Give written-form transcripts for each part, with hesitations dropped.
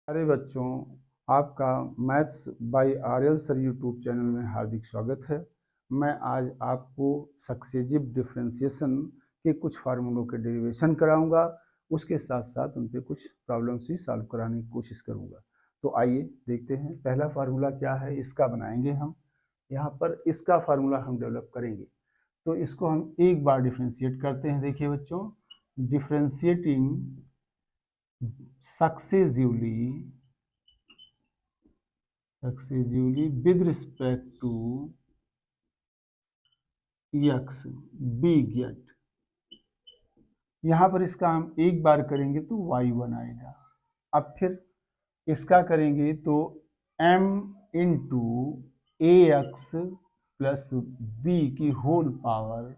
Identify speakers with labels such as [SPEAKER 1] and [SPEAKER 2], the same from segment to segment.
[SPEAKER 1] अरे बच्चों, आपका maths by Aryal sir YouTube channel में हार्दिक स्वागत है। मैं आज आपको सक्सेसिव डिफरेंशिएशन के कुछ फार्मूलों के डेरिवेशन कराऊंगा। उसके साथ साथ उन पे कुछ प्रॉब्लम्स भी सॉल्व कराने की कोशिश करूंगा। तो आइए देखते हैं पहला फार्मूला क्या है। इसका बनाएंगे हम। यहाँ पर इसका फार्मूला हम डेवलप करेंगे। तो इसको हम एक बार डिफ्रेंशिएट करते हैं। देखिए बच्चों, differentiating successively with respect to x b get। यहाँ पर इसका हम एक बार करेंगे तो y1 आएगा। अब फिर इसका करेंगे तो m इंटू ए एक्स प्लस बी की होल पावर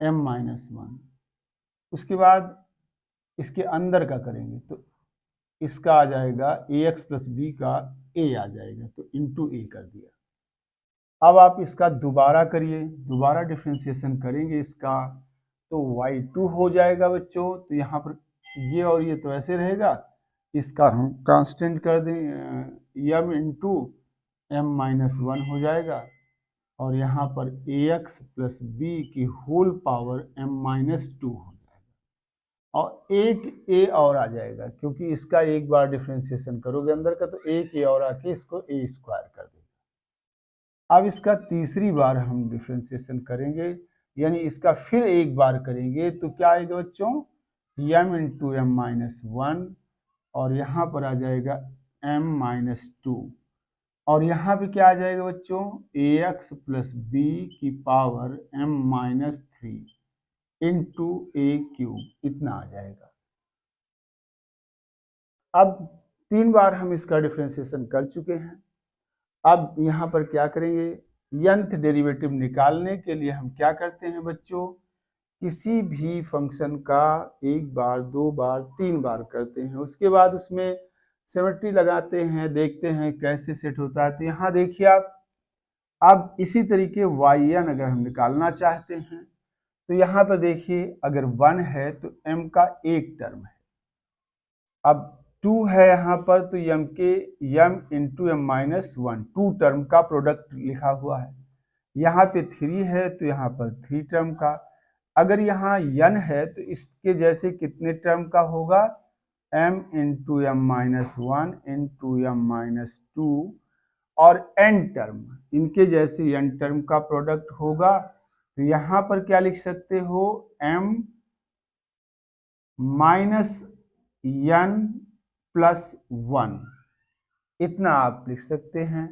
[SPEAKER 1] m-1। उसके बाद इसके अंदर का करेंगे तो इसका आ जाएगा ए एक्स प्लस बी का a आ जाएगा, तो इंटू ए कर दिया। अब आप इसका दोबारा करिए, दोबारा डिफ्रेंशिएशन करेंगे इसका तो y2 हो जाएगा बच्चों। तो यहाँ पर ये और ये तो ऐसे रहेगा, इसका हम कांस्टेंट कर दें m इंटू m-1 हो जाएगा और यहाँ पर ax प्लस बी की होल पावर m-2 हो जाएगा और एक a और आ जाएगा, क्योंकि इसका एक बार डिफ्रेंशिएशन करोगे अंदर का तो एक a और आके इसको a स्क्वायर कर देगा। अब इसका तीसरी बार हम डिफ्रेंशिएशन करेंगे, यानी इसका फिर एक बार करेंगे तो क्या आएगा बच्चों, m इंटू m-1 और यहाँ पर आ जाएगा m-2 और यहाँ पे क्या आ जाएगा बच्चों, ax प्लस बी की पावर m-3 इंटू ए क्यूब, इतना आ जाएगा। अब 3 बार हम इसका डिफ्रेंशिएशन कर चुके हैं। अब यहाँ पर क्या करेंगे, nth डेरिवेटिव निकालने के लिए हम क्या करते हैं बच्चों, किसी भी फंक्शन का एक बार, दो बार, 3 बार करते हैं, उसके बाद उसमें सिमेट्री लगाते हैं, देखते हैं कैसे सेट होता है। तो यहाँ देखिए आप, अब इसी तरीके yn अगर हम निकालना चाहते हैं तो यहाँ पर देखिए, अगर 1 है तो m का एक टर्म है, अब 2 है यहाँ पर तो m इंटू m-1 2 टर्म का प्रोडक्ट लिखा हुआ है। यहाँ पे 3 है तो यहाँ पर 3 टर्म का। अगर यहाँ n है तो इसके जैसे कितने टर्म का होगा, m into m-1 into m-2 और n टर्म, इनके जैसे n टर्म का प्रोडक्ट होगा। तो यहाँ पर क्या लिख सकते हो, m माइनस n प्लस 1, इतना आप लिख सकते हैं।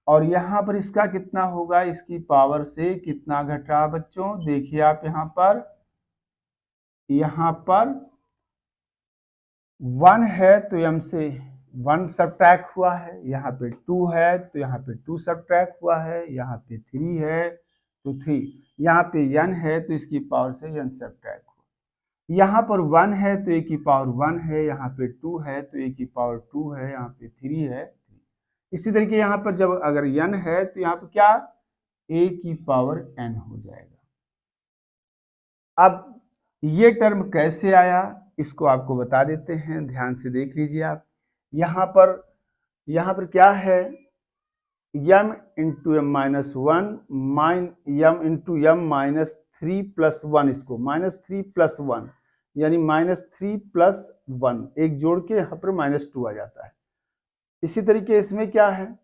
[SPEAKER 1] और यहाँ पर इसका कितना होगा, इसकी पावर से कितना घटा बच्चों, देखिए आप यहाँ पर 1 है तो m से 1 सब्ट्रैक्ट हुआ है, यहाँ पे 2 है तो यहाँ पे 2 सब्ट्रैक्ट हुआ है, यहाँ पे 3 है तो 3, यहाँ पे n है तो इसकी पावर से n सब्ट्रैक्ट हुआ। यहाँ पर 1 है तो a की पावर 1 है, यहाँ पे 2 है तो a की पावर 2 है, यहाँ पे 3 है। इसी तरीके यहाँ पर जब अगर n है तो यहाँ पर क्या, a की पावर n हो जाएगा। अब ये टर्म कैसे आया इसको आपको बता देते हैं, ध्यान से देख लीजिए आप। यहाँ पर क्या है, m into m-1 m into m-3 plus 1, इसको -3 प्लस 1 यानी -3 प्लस 1 एक जोड़ के यहाँ पर -2 आ जाता है। इसी तरीके इसमें क्या है,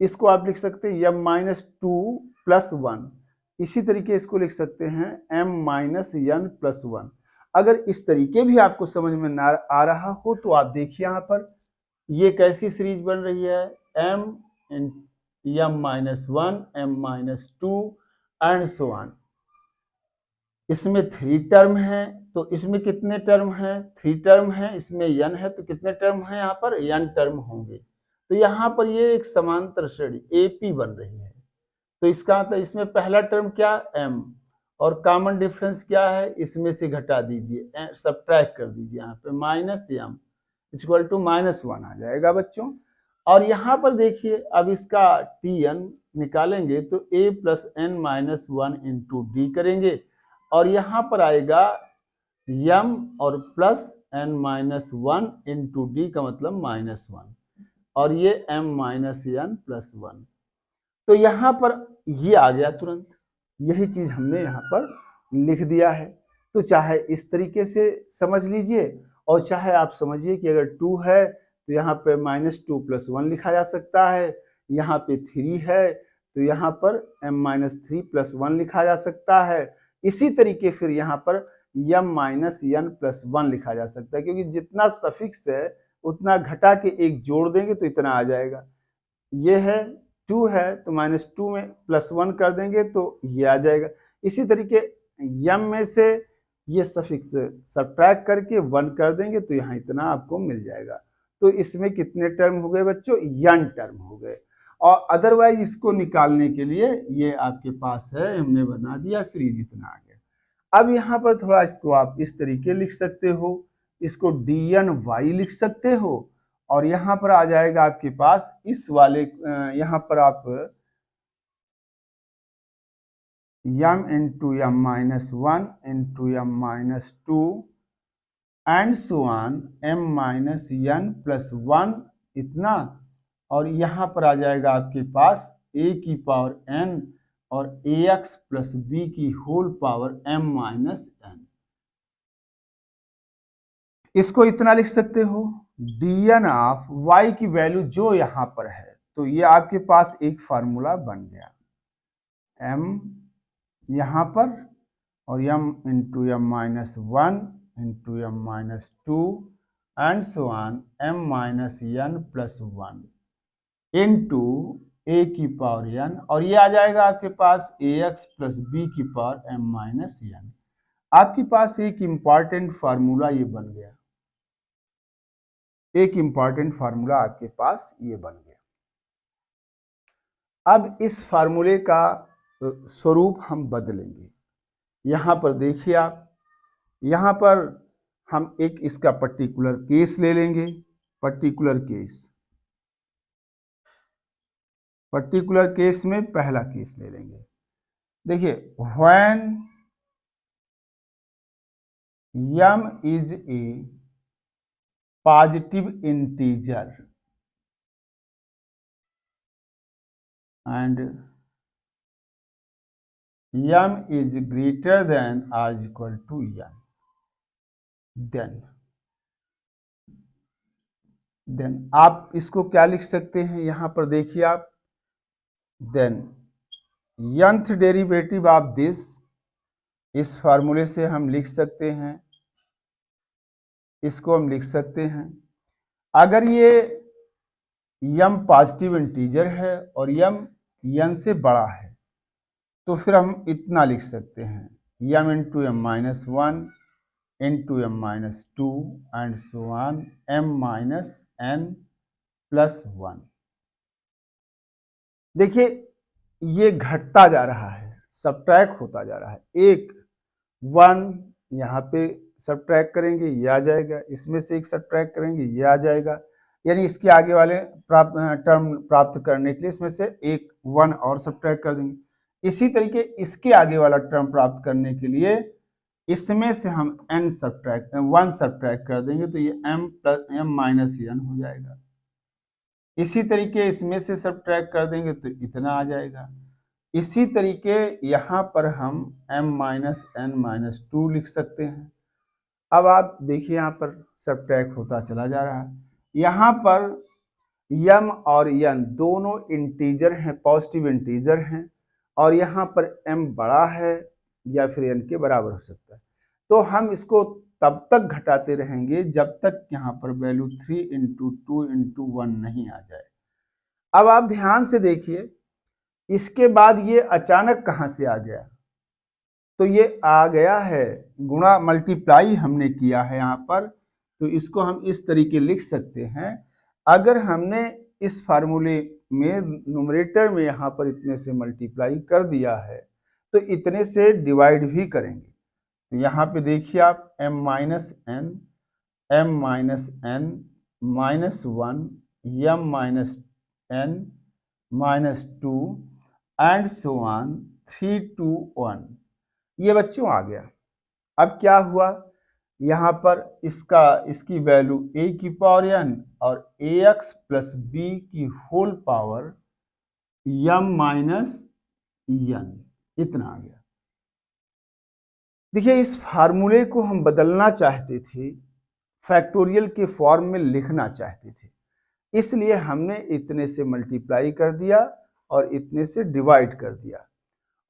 [SPEAKER 1] इसको आप लिख सकते हैं m-2 प्लस 1, इसी तरीके इसको लिख सकते हैं m-n प्लस 1। अगर इस तरीके भी आपको समझ में ना आ रहा हो तो आप देखिए यहाँ पर ये कैसी सीरीज बन रही है, m-1 m-2 and so on. इसमें 3 टर्म है तो इसमें कितने टर्म हैं, 3 टर्म है, इसमें n है तो कितने टर्म है, यहाँ पर n टर्म होंगे। तो यहाँ पर ये एक समांतर श्रेणी AP बन रही है। तो इसका मतलब इसमें पहला टर्म क्या, m, और कॉमन डिफरेंस क्या है, इसमें से घटा दीजिए, सब्ट्रैक्ट कर दीजिए, यहाँ पे -m इक्वल टू -1 आ जाएगा बच्चों। और यहाँ पर देखिए, अब इसका Tn निकालेंगे तो a plus n-1 into D करेंगे और यहाँ पर आएगा m और plus n minus one into D का मतलब -1 और ये m माइनस n प्लस 1। तो यहाँ पर ये आ गया तुरंत, यही चीज हमने यहाँ पर लिख दिया है। तो चाहे इस तरीके से समझ लीजिए और चाहे आप समझिए कि अगर 2 है तो यहाँ पे -2 प्लस 1 लिखा जा सकता है, यहाँ पे 3 है तो यहाँ पर m माइनस 3 प्लस 1 लिखा जा सकता है। इसी तरीके फिर यहाँ पर m माइनस n प्लस 1 लिखा जा सकता है, क्योंकि जितना सफिक्स है उतना घटा के एक जोड़ देंगे तो इतना आ जाएगा। ये है 2 है तो -2 में प्लस 1 कर देंगे तो ये आ जाएगा। इसी तरीके m में से ये सफिक्स सब्ट्रैक्ट करके 1 कर देंगे तो यहाँ इतना आपको मिल जाएगा। तो इसमें कितने टर्म हो गए बच्चों? n टर्म हो गए। और अदरवाइज इसको निकालने के लिए ये आपके पास है, हमने बना दिया, सीरीज इतना आ गया। अब यहाँ पर थोड़ा इसको आप इस तरीके लिख सकते हो, इसको dny लिख सकते हो और यहाँ पर आ जाएगा आपके पास इस वाले यहाँ पर आप m into m minus 1 into m minus 2 and so on m minus n plus 1 इतना, और यहाँ पर आ जाएगा आपके पास a की पावर n और ax प्लस b की whole power m minus n। इसको इतना लिख सकते हो dn ऑफ y की वैल्यू जो यहाँ पर है, तो ये आपके पास एक फार्मूला बन गया, m यहाँ पर और m into m minus 1 into m minus 2 and so on m minus n plus 1 into a की पावर n, और ये आ जाएगा आपके पास ax प्लस b की पावर m माइनस n। आपके पास एक इंपॉर्टेंट फार्मूला ये बन गया, एक इंपॉर्टेंट फार्मूला आपके पास ये बन गया। अब इस फार्मूले का स्वरूप हम बदलेंगे। यहां पर देखिए आप, यहां पर हम एक इसका पर्टिकुलर केस ले लेंगे, पर्टिकुलर केस में पहला केस ले लेंगे। देखिए when m is a positive integer and m is greater than or equal to n, then आप इसको क्या लिख सकते हैं? यहां पर देखिए आप, then nth derivative of this, इस फार्मूले से हम लिख सकते हैं, इसको हम लिख सकते हैं, अगर ये m पॉजिटिव इंटीजर है और m n से बड़ा है तो फिर हम इतना लिख सकते हैं, m into m minus 1 into m minus 2 and so on m minus n plus 1। देखिए ये घटता जा रहा है, सब्ट्रैक्ट होता जा रहा है, एक 1 यहाँ पे सब्ट्रैक्ट करेंगे ये आ जाएगा, इसमें से एक सब्ट्रैक्ट करेंगे ये आ जाएगा, यानी इसके आगे वाले टर्म प्राप्त करने के लिए इसमें से एक 1 और सब्ट्रैक्ट कर देंगे। इसी तरीके इसके आगे वाला टर्म प्राप्त करने के लिए इसमें से हम n सब्ट्रैक्ट 1 सब्ट्रैक्ट कर देंगे तो ये m माइनस n हो जाएगा। इसी तरीके इसमें से सब्ट्रैक्ट कर देंगे तो इतना आ जाएगा। इसी तरीके यहाँ पर हम m माइनस n माइनस 2 लिख सकते हैं। अब आप देखिए यहाँ पर सब्ट्रैक्ट होता चला जा रहा है, यहाँ पर m और n दोनों इंटीजर हैं, पॉजिटिव इंटीजर हैं, और यहाँ पर m बड़ा है या फिर n के बराबर हो सकता है, तो हम इसको तब तक घटाते रहेंगे जब तक यहाँ पर वैल्यू 3 इंटू 2 इंटू 1 नहीं आ जाए। अब आप ध्यान से देखिए, इसके बाद ये अचानक कहाँ से आ गया? तो ये आ गया है, गुणा मल्टीप्लाई हमने किया है यहाँ पर, तो इसको हम इस तरीके लिख सकते हैं, अगर हमने इस फार्मूले में न्यूमरेटर में यहाँ पर इतने से मल्टीप्लाई कर दिया है तो इतने से डिवाइड भी करेंगे। तो यहाँ पे देखिए आप m minus n minus 1 m minus n minus 2 and so on 3 to 1, ये बच्चों आ गया। अब क्या हुआ, यहाँ पर इसकी वैल्यू a की पावर n और ax प्लस b की whole power m minus n, इतना आ गया। देखिए इस फार्मूले को हम बदलना चाहते थे, फैक्टोरियल के फॉर्म में लिखना चाहते थे, इसलिए हमने इतने से मल्टीप्लाई कर दिया और इतने से डिवाइड कर दिया।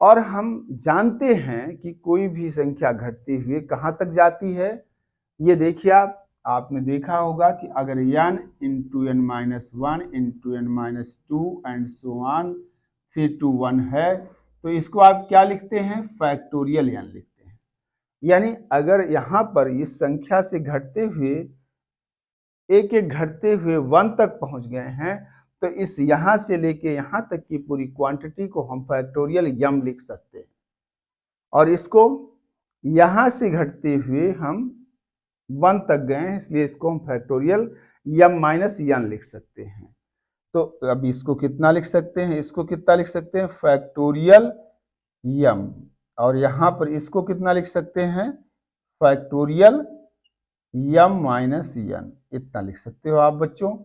[SPEAKER 1] और हम जानते हैं कि कोई भी संख्या घटते हुए कहाँ तक जाती है। ये देखिए आपने देखा होगा कि अगर n into n minus one into n minus two and so on 3 to 1 है, तो इसको आप क्या लिखते हैं, फैक्टोरियल n लिखते हैं। यानी अगर यहाँ पर इस संख्या से घटते हुए एक एक घटते हुए 1 तक पहुंच गए हैं, तो इस यहां से लेके यहां तक की पूरी क्वांटिटी को हम फैक्टोरियल m लिख सकते हैं। और इसको यहां से घटते हुए हम 1 तक गए हैं, इसलिए इसको हम फैक्टोरियल m माइनस n लिख सकते हैं। तो अब इसको कितना लिख सकते हैं, इसको कितना लिख सकते हैं, फैक्टोरियल m, और यहां पर इसको कितना लिख सकते हैं, फैक्टोरियल m माइनस n, इतना लिख सकते हो आप बच्चों।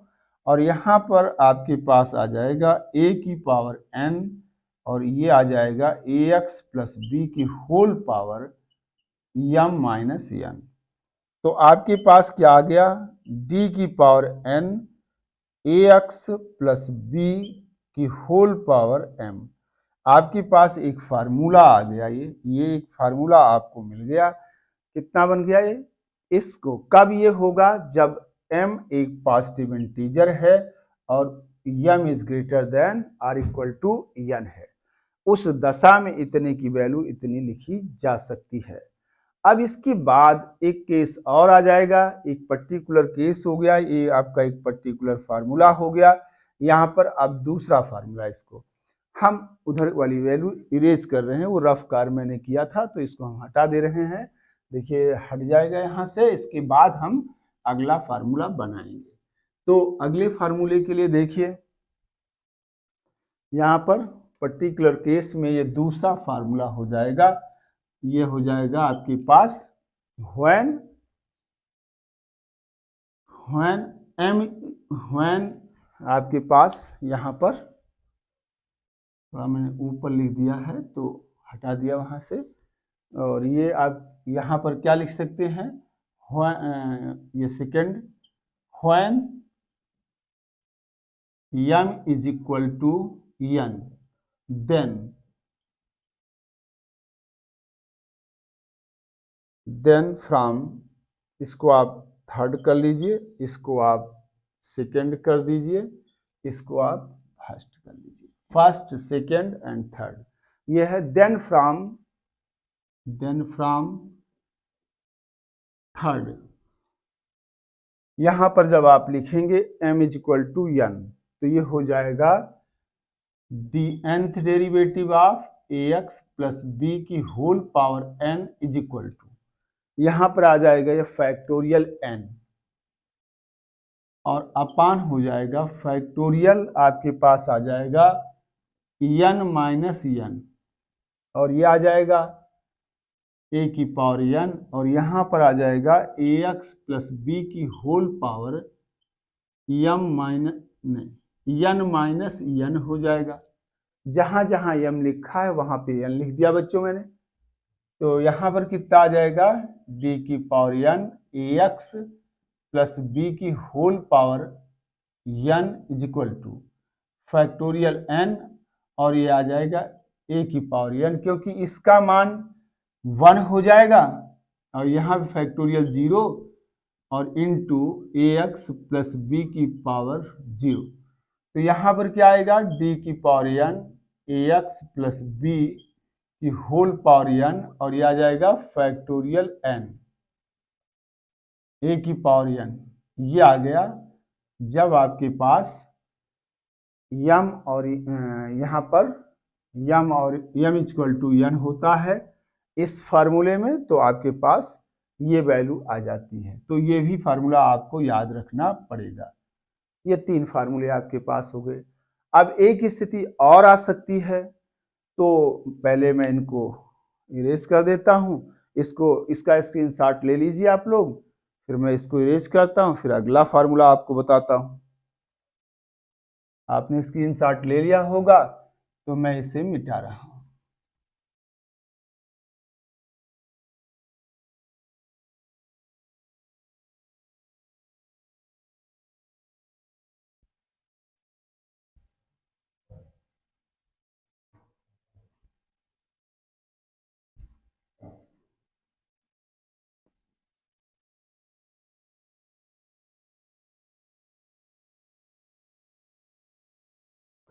[SPEAKER 1] और यहाँ पर आपके पास आ जाएगा a की पावर n और ये आ जाएगा ax प्लस b की whole power m minus n। तो आपके पास क्या आ गया, d की power n ax plus b की होल पावर m। आपके पास एक फार्मूला आ गया, ये एक फार्मूला आपको मिल गया। कितना बन गया ये, इसको कब ये होगा, जब m एक पॉजिटिव इंटीजर है और m is greater than or equal to n है। उस दशा में इतने की वैल्यू इतनी लिखी जा सकती है। अब इसके बाद एक केस और आ जाएगा, एक पर्टिकुलर केस हो गया, ये आपका एक पर्टिकुलर फार्मूला हो गया। यहाँ पर अब दूसरा फार्मूला, इसको हम उधर वाली वैल्यू इरेज कर रहे हैं, वो रफ कार मैंने किया था तो इसको हम हटा दे रहे हैं। देखिए हट जाएगा यहाँ से। इसके बाद हम अगला फार्मूला बनाएंगे। तो अगले फार्मूले के लिए देखिए, यहाँ पर पर्टिकुलर केस में ये दूसरा फार्मूला हो जाएगा। ये हो जाएगा आपके पास when आपके पास यहाँ पर थोड़ा मैंने ऊपर लिख दिया है तो हटा दिया वहां से। और ये आप यहाँ पर क्या लिख सकते हैं, ये second, when m is equal to n, then from, इसको आप थर्ड कर लीजिए, इसको आप सेकेंड कर दीजिए, इसको आप फर्स्ट कर लीजिए, फर्स्ट सेकेंड एंड थर्ड। ये है देन फ्रॉम थर्ड। यहां पर जब आप लिखेंगे m is equal to n, तो ये हो जाएगा the nth derivative of ax plus b की whole power n is equal to, यहां पर आ जाएगा ये फैक्टोरियल n और अपान हो जाएगा फैक्टोरियल, आपके पास आ जाएगा n माइनस n, और ये आ जाएगा a की पावर n, और यहां पर आ जाएगा ax प्लस b की whole power n minus n हो जाएगा। जहां जहां m लिखा है वहां पे n लिख दिया बच्चों मैंने। तो यहां पर कितना आ जाएगा, d की power n ax plus b की whole power n is equal to factorial n, और ये आ जाएगा a की पावर n, क्योंकि इसका मान 1 हो जाएगा और यहाँ पे फैक्टोरियल 0 और इनटू ax प्लस b की पावर 0। तो यहाँ पर क्या आएगा, d की power n ax plus b की होल पावर n, और ये आ जाएगा फैक्टोरियल n a की पावर n। ये आ गया जब आपके पास m और यहाँ पर m और m इक्वल टू n होता है इस फार्मूले में, तो आपके पास ये वैल्यू आ जाती है। तो ये भी फार्मूला आपको याद रखना पड़ेगा। ये 3 फार्मूले आपके पास हो गए। अब एक स्थिति और आ सकती है, तो पहले मैं इनको इरेज कर देता हूं। इसका स्क्रीनशॉट ले लीजिए आप लोग, फिर मैं इसको इरेज करता हूँ, फिर अगला फार्मूला आपको बताता हूँ। आपने स्क्रीनशॉट ले लिया होगा तो मैं इसे मिटा रहा हूँ।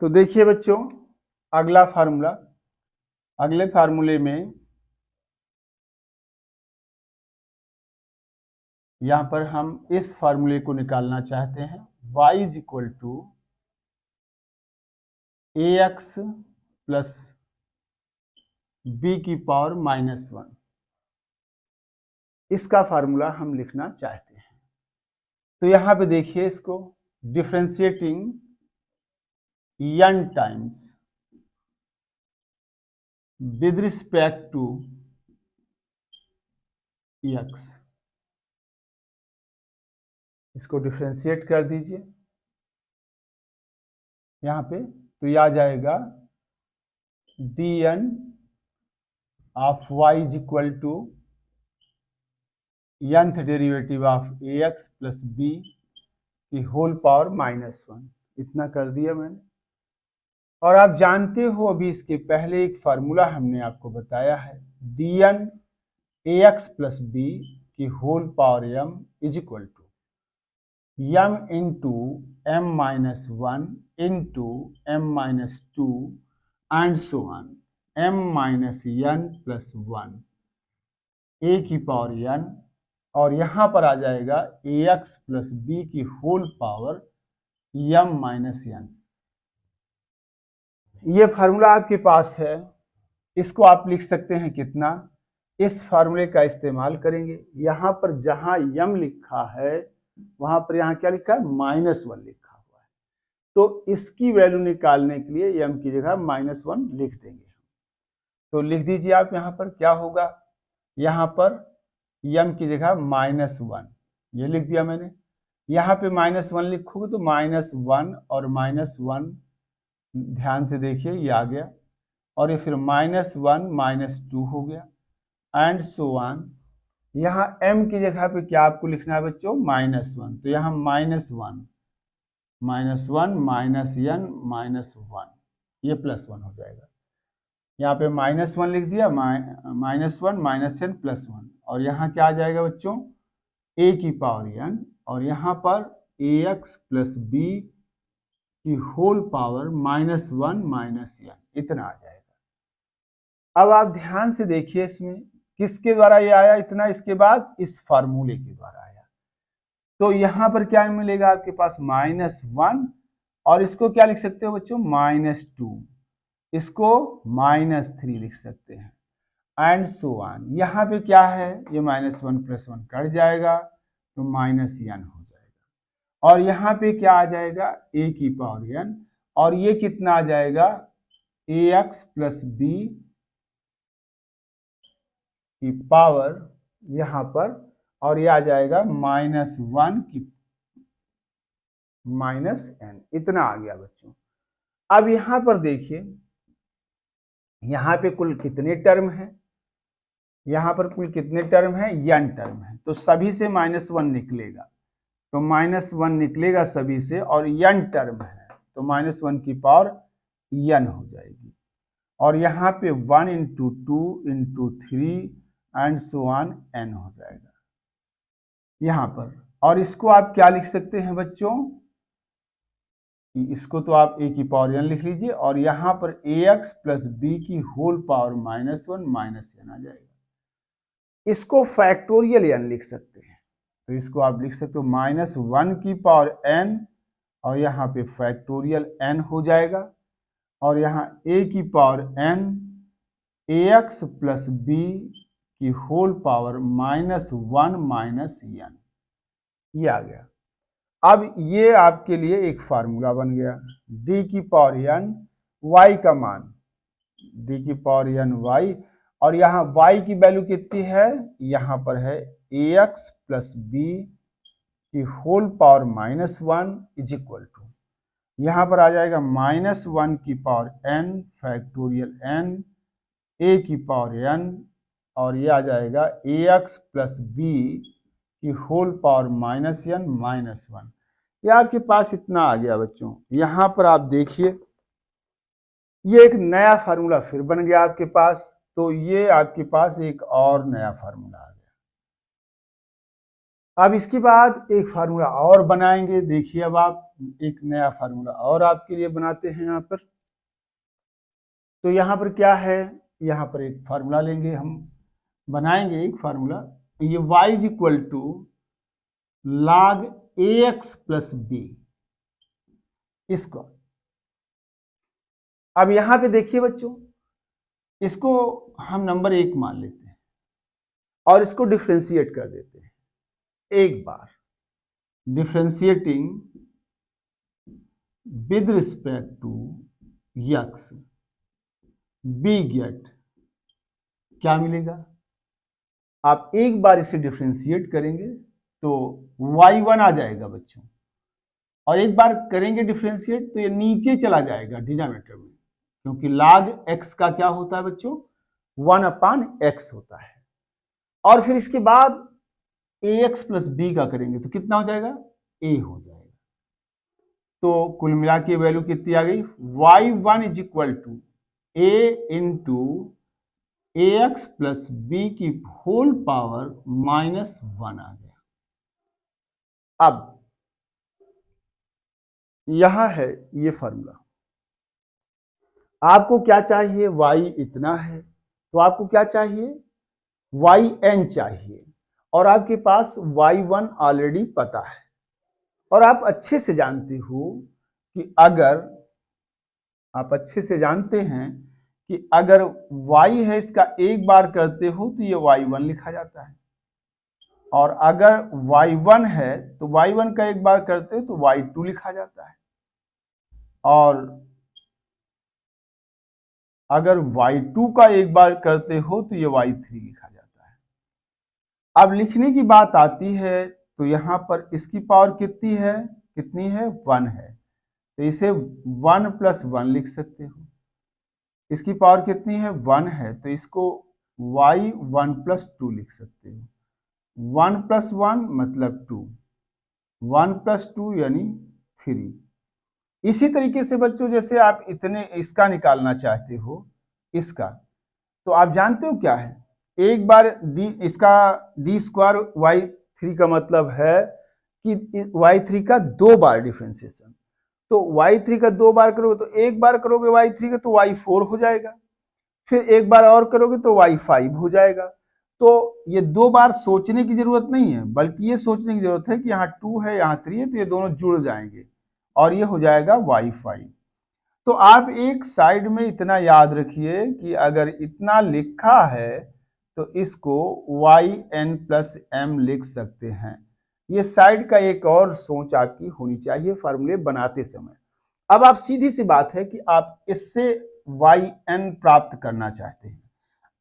[SPEAKER 1] तो देखिए बच्चों, अगला फार्मूला, अगले फार्मूले में यहां पर हम इस फार्मूले को निकालना चाहते हैं, y is equal to ax plus b की पावर -1। इसका फार्मूला हम लिखना चाहते हैं। तो यहां पे देखिए, इसको differentiating n times with respect to x, इसको डिफरेंशिएट कर दीजिए यहां पे, तो यह आ जाएगा dn of y is equal to nth derivative of ax plus b की होल पावर -1। इतना कर दिया मैंने। और आप जानते हो, अभी इसके पहले एक फार्मूला हमने आपको बताया है, dn ax प्लस b की whole power m is equal to m into m-1 into m-2 and so on m-n plus 1 a की पावर n, और यहां पर आ जाएगा ax प्लस b की होल पावर m-n। ये फार्मूला आपके पास है, इसको आप लिख सकते हैं कितना, इस फार्मूले का इस्तेमाल करेंगे। यहां पर जहां m लिखा है वहां पर यहां क्या लिखा है, -1 लिखा हुआ है, तो इसकी वैल्यू निकालने के लिए m की जगह -1 लिख देंगे। तो लिख दीजिए आप, यहां पर क्या होगा, यहां पर m की जगह -1, ये लिख दिया मैंने। यहां पे -1 लिखोगे तो -1 और -1 ध्यान से देखिए, ये आ गया, और ये फिर -1 -2 हो गया एंड सो ऑन। यहाँ m की जगह पे क्या आपको लिखना है बच्चों, -1, तो यहाँ -1 -1 ये +1 हो जाएगा। यहाँ पे -1 लिख दिया, -1 -n +1, और यहाँ क्या आ जाएगा बच्चों, a की पावर n, और यहाँ पर ax प्लस b की होल पावर -1 -n, इतना आ जाएगा। अब आप ध्यान से देखिए, इसमें किसके द्वारा ये आया इतना, इसके बाद इस फार्मूले के द्वारा आया। तो यहां पर क्या मिलेगा आपके पास, -1, और इसको क्या लिख सकते हो बच्चों, -2, इसको -3 लिख सकते हैं एंड सो ऑन। यहाँ पे क्या है, ये -1 + 1 कट जाएगा तो -n हो जाएगा, और यहाँ पे क्या आ जाएगा, a की पावर n, और ये कितना आ जाएगा, ax प्लस b की पावर यहाँ पर, और ये आ जाएगा -1 की -n, इतना आ गया बच्चों। अब यहाँ पर देखिए, यहाँ पे कुल कितने टर्म है, यहाँ पर कुल कितने टर्म है, n टर्म है, तो सभी से -1 निकलेगा, तो -1 निकलेगा सभी से, और n टर्म है तो -1 की पावर n हो जाएगी, और यहाँ पे 1 × 2 × 3 एंड सो ऑन n हो जाएगा यहाँ पर। और इसको आप क्या लिख सकते हैं बच्चों, इसको तो आप a की पावर n लिख लीजिए, और यहाँ पर ax प्लस b की होल पावर -1 -n आ जाएगा। इसको फैक्टोरियल n लिख सकते हैं, तो इसको आप लिख सकते हो -1 की पावर n, और यहाँ पे फैक्टोरियल n हो जाएगा, और यहाँ a की power n ax plus b की होल पावर -1 -n, ये आ गया। अब ये आपके लिए एक फार्मूला बन गया, d की पावर n y का मान, d की पावर n y, और यहाँ y की वैल्यू कितनी है, यहाँ पर है ax प्लस बी की whole power -1 is equal to, यहाँ पर आ जाएगा -1 की power n factorial n a की पावर n, और ये आ जाएगा ax प्लस बी की होल पावर -n -1। ये आपके पास इतना आ गया बच्चों। यहाँ पर आप देखिए ये एक नया फार्मूला फिर बन गया आपके पास, तो ये आपके पास एक और नया फार्मूला आ गया। अब इसके बाद एक फार्मूला और बनाएंगे। देखिए अब आप एक नया फार्मूला और आपके लिए बनाते हैं यहाँ पर। तो यहाँ पर क्या है, यहाँ पर एक फार्मूला लेंगे, हम बनाएंगे एक फार्मूला। ये y is equal to log ax plus B, इसको अब यहां पे देखिए बच्चों, इसको हम नंबर 1 मान लेते हैं और इसको डिफ्रेंशिएट कर देते हैं। एक बार differentiating with respect to x, we get क्या मिलेगा, आप एक बार इसे डिफ्रेंशिएट करेंगे तो y1 आ जाएगा बच्चों, और एक बार करेंगे डिफ्रेंशिएट तो ये नीचे चला जाएगा डिनोमिनेटर में, क्योंकि log x का क्या होता है बच्चों, 1/x होता है। और फिर इसके बाद ax प्लस बी का करेंगे तो कितना हो जाएगा, a हो जाएगा। तो कुल मिला के वैल्यू कितनी आ गई, y1 is equal to a into ax plus B की होल पावर -1 आ गया। अब यहां है ये फॉर्मूला, आपको क्या चाहिए, y इतना है तो आपको क्या चाहिए, yn चाहिए, और आपके पास y1 ऑलरेडी पता है, और आप अच्छे से जानते हो कि अगर आप अच्छे से जानते हैं कि अगर y है इसका एक बार करते हो तो ये y1 लिखा जाता है, और अगर y1 है तो y1 का एक बार करते हो तो y2 लिखा जाता है, और अगर y2 का एक बार करते हो तो ये y3 लिखा जाता है। अब लिखने की बात आती है तो यहाँ पर इसकी पावर कितनी है, 1 है, तो इसे 1 + 1 लिख सकते हो। इसकी पावर कितनी है, 1 है, तो इसको y1 + 2 लिख सकते हो। 1 + 1 मतलब 2, 1 + 2 यानी 3। इसी तरीके से बच्चों जैसे आप इतने इसका निकालना चाहते हो, इसका, तो आप जानते हो क्या है, एक बार इसका d² y3 का मतलब है कि y3 का 2 बार डिफरेंशिएशन, तो y3 का 2 बार करोगे तो एक बार करोगे y3 का तो y4 हो जाएगा, फिर एक बार और करोगे तो y5 हो जाएगा। तो ये 2 बार सोचने की जरूरत नहीं है, बल्कि ये सोचने की जरूरत है कि यहाँ 2 है यहाँ 3 है, तो ये दोनों जुड़ जाएंगे और ये हो जाएगा y5। तो आप एक साइड में इतना याद रखिए कि अगर इतना लिखा है तो इसको yn + m लिख सकते हैं। ये साइड का एक और सोच आपकी होनी चाहिए फार्मूले बनाते समय। अब आप सीधी सी बात है कि आप इससे yn प्राप्त करना चाहते हैं।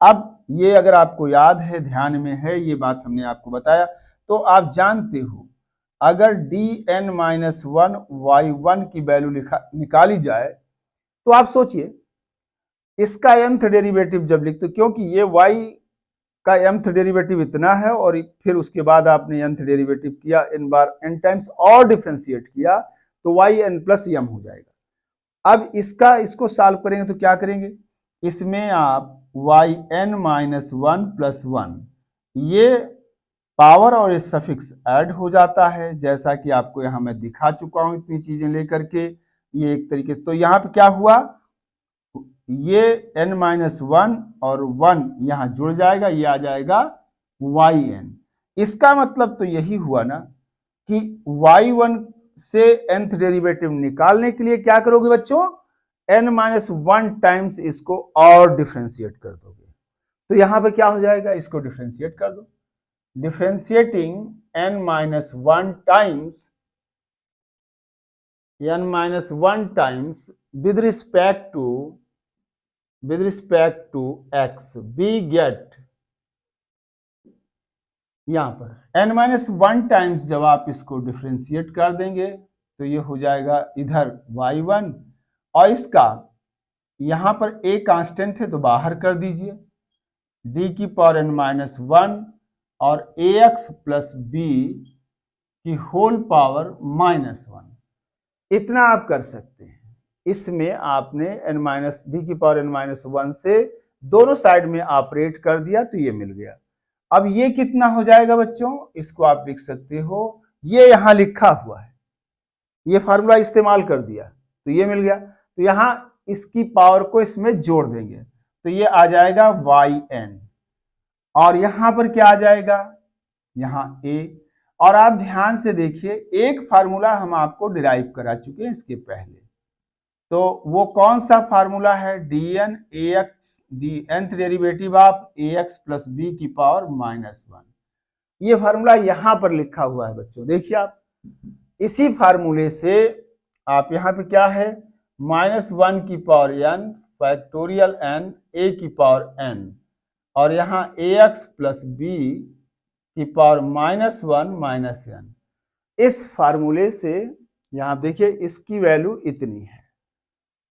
[SPEAKER 1] अब ये अगर आपको याद है, ध्यान में है, ये बात हमने आपको बताया, तो आप जानते हो अगर dn-1 y1 की वैल्यू निकाली जाए तो आप सोचिए इसका nth डेरिवेटिव जब लिखते, क्योंकि ये y का nth डेरिवेटिव इतना है और फिर उसके बाद आपने nth डेरिवेटिव किया n बार n टाइम्स और डिफरेंशिएट किया तो yn + m हो जाएगा। अब इसको सॉल्व करेंगे तो क्या करेंगे, इसमें आप yn-1 + 1 ये पावर और ये सफिक्स ऐड हो जाता है, जैसा कि आपको यहाँ मैं दिखा चुका हूं इतनी चीजें लेकर के। ये एक तरीके से, तो यहाँ पे क्या हुआ, ये n-1 और 1 यहाँ जुड़ जाएगा, ये आ जाएगा yn। इसका मतलब तो यही हुआ ना कि y1 से nth डेरिवेटिव निकालने के लिए क्या करोगे बच्चों, n-1 टाइम्स इसको और डिफरेंशिएट कर दोगे। तो यहां पे क्या हो जाएगा, इसको डिफरेंशिएट कर दो, differentiating n-1 times with respect to with respect to X we get, यहां पर n-1 टाइम्स जब आप इसको डिफ्रेंशिएट कर देंगे तो ये हो जाएगा इधर y1, और इसका यहां पर a कांस्टेंट है तो बाहर कर दीजिए, d की पावर n-1 और ax प्लस b की होल पावर -1, इतना आप कर सकते हैं। इसमें आपने d की पावर n-1 से दोनों साइड में ऑपरेट कर दिया तो ये मिल गया। अब ये कितना हो जाएगा बच्चों, इसको आप लिख सकते हो, ये यहां लिखा हुआ है, ये फार्मूला इस्तेमाल कर दिया तो ये मिल गया। तो यहां इसकी पावर को इसमें जोड़ देंगे तो ये आ जाएगा yn, और यहां पर क्या आ जाएगा, यहां a। और आप ध्यान से देखिए, एक फार्मूला हम आपको डिराइव करा चुके हैं इसके पहले, तो वो कौन सा फार्मूला है, dn ax D nth derivative of ax plus b की पावर -1। ये फार्मूला यहां पर लिखा हुआ है बच्चों, देखिए आप इसी फार्मूले से आप यहां पे क्या है, -1 की power n factorial n a की पावर n, और यहां ax प्लस b की पावर -1 n। इस फार्मूले से यहां देखिए इसकी वैल्यू इतनी है,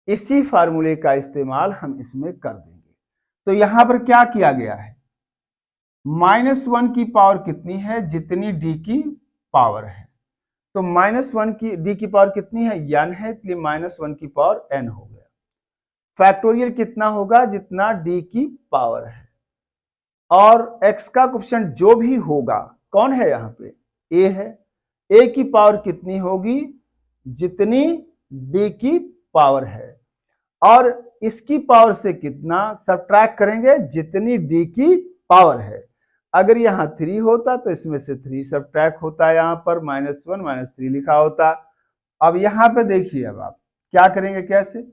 [SPEAKER 1] इसी फार्मूले का इस्तेमाल हम इसमें कर देंगे। तो यहां पर क्या किया गया है, -1 की पावर कितनी है, जितनी d की पावर है, तो -1 की d की पावर कितनी है, n है, इसलिए -1 की पावर n हो गया। फैक्टोरियल कितना होगा, जितना d की पावर है, और x का कोएफिशिएंट जो भी होगा, कौन है यहाँ पे, a है, a की पावर कितनी होगी, जितनी d की पावर है, और इसकी पावर से कितना सब्ट्रैक्ट करेंगे, जितनी d की पावर है। अगर यहाँ 3 होता तो इसमें से 3 सब्ट्रैक्ट होता, यहाँ पर -1 -3 लिखा होता। अब यहाँ पे देखिए, अब आप क्या करेंगे, कैसे,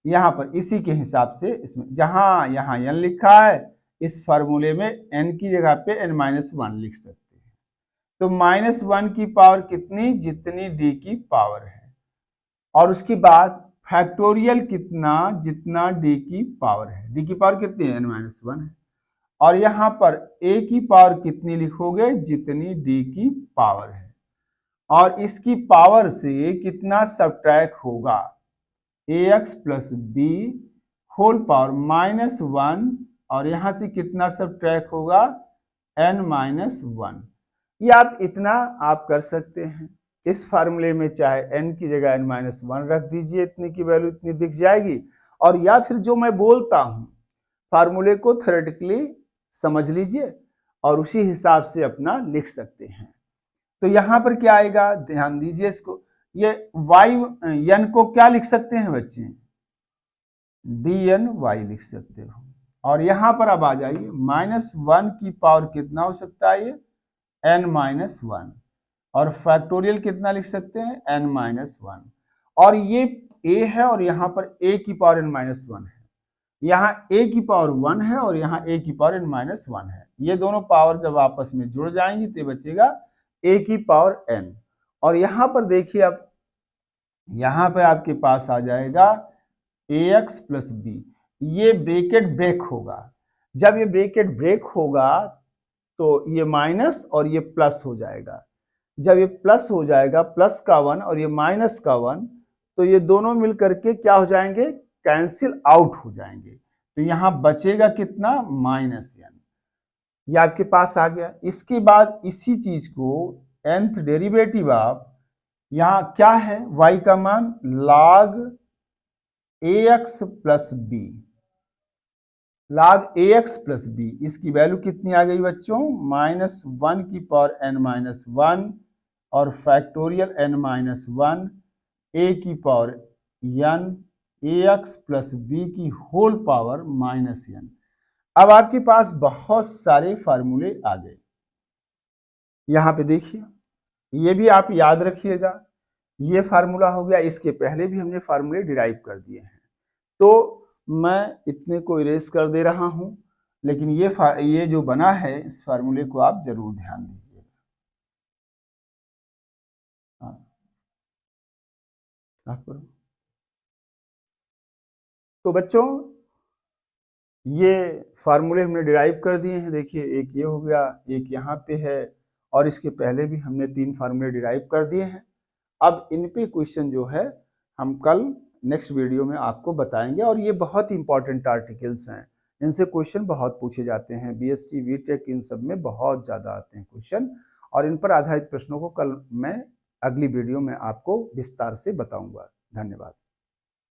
[SPEAKER 1] यहाँ पर इसी के हिसाब से इसमें जहां यहाँ n लिखा है, इस फार्मूले में n की जगह पे n-1 लिख सकते हैं। तो -1 की पावर कितनी, जितनी d की पावर है, और उसके बाद फैक्टोरियल कितना, जितना d की पावर है, d की पावर कितनी है, n-1 है, और यहां पर a की पावर कितनी लिखोगे, जितनी d की पावर है, और इसकी पावर से कितना सब्ट्रैक्ट होगा, ax plus b whole power -1, और यहां से कितना सब्ट्रैक्ट होगा, n-1। ये आप इतना आप कर सकते हैं। इस फार्मूले में चाहे n की जगह n-1 रख दीजिए, इतने की वैल्यू इतनी दिख जाएगी, और या फिर जो मैं बोलता हूं फार्मूले को थ्योरेटिकली समझ लीजिए और उसी हिसाब से अपना लिख सकते हैं। तो यहां पर क्या आएगा, ध्यान दीजिए इसको, ये yn को क्या लिख सकते हैं बच्चे, dny लिख सकते हो, और यहां पर अब आ जाइए, -1 की पावर कितना हो सकता है, ये n-1, और फैक्टोरियल कितना लिख सकते हैं, n-1, और ये a है, और यहां पर a की पावर n-1 है, यहाँ a की पावर 1 है, और यहाँ a की पावर n-1 है। ये दोनों पावर जब आपस में जुड़ जाएंगी तो बचेगा a की पावर n, और यहां पर देखिए, अब यहां पर आपके पास आ जाएगा ax प्लस b, ये ब्रैकेट ब्रेक होगा। जब ये ब्रैकेट ब्रेक होगा तो ये माइनस और ये प्लस हो जाएगा। जब ये प्लस हो जाएगा, प्लस का 1 और ये माइनस का 1, तो ये दोनों मिलकर के क्या हो जाएंगे, कैंसिल आउट हो जाएंगे। तो यहां बचेगा कितना, -n, ये आपके पास आ गया। इसके बाद इसी चीज को nth डेरिवेटिव ऑफ, यहां क्या है, y का मान log ax plus b, log ax plus b, इसकी वैल्यू कितनी आ गई बच्चों, -1 की पावर n-1 और फैक्टोरियल n-1 a की power n ax plus b की होल पावर -n। अब आपके पास बहुत सारे फार्मूले आ गए। यहां पे देखिए, ये भी आप याद रखिएगा, ये फार्मूला हो गया, इसके पहले भी हमने फार्मूले डिराइव कर दिए हैं, तो मैं इतने को इरेज कर दे रहा हूं, लेकिन ये जो बना है, इस फार्मूले को आप जरूर ध्यान दीजिएगा। तो बच्चों, ये फार्मूले हमने डिराइव कर दिए हैं। देखिए एक ये हो गया, एक यहाँ पे है, और इसके पहले भी हमने 3 फार्मूले डिराइव कर दिए हैं। अब इन पे क्वेश्चन जो है हम कल नेक्स्ट वीडियो में आपको बताएंगे, और ये बहुत इंपॉर्टेंट आर्टिकल्स हैं, इनसे क्वेश्चन बहुत पूछे जाते हैं। बीएससी बीटेक इन सब में बहुत ज़्यादा आते हैं क्वेश्चन, और इन पर आधारित प्रश्नों को कल मैं अगली वीडियो में आपको विस्तार से बताऊंगा। धन्यवाद।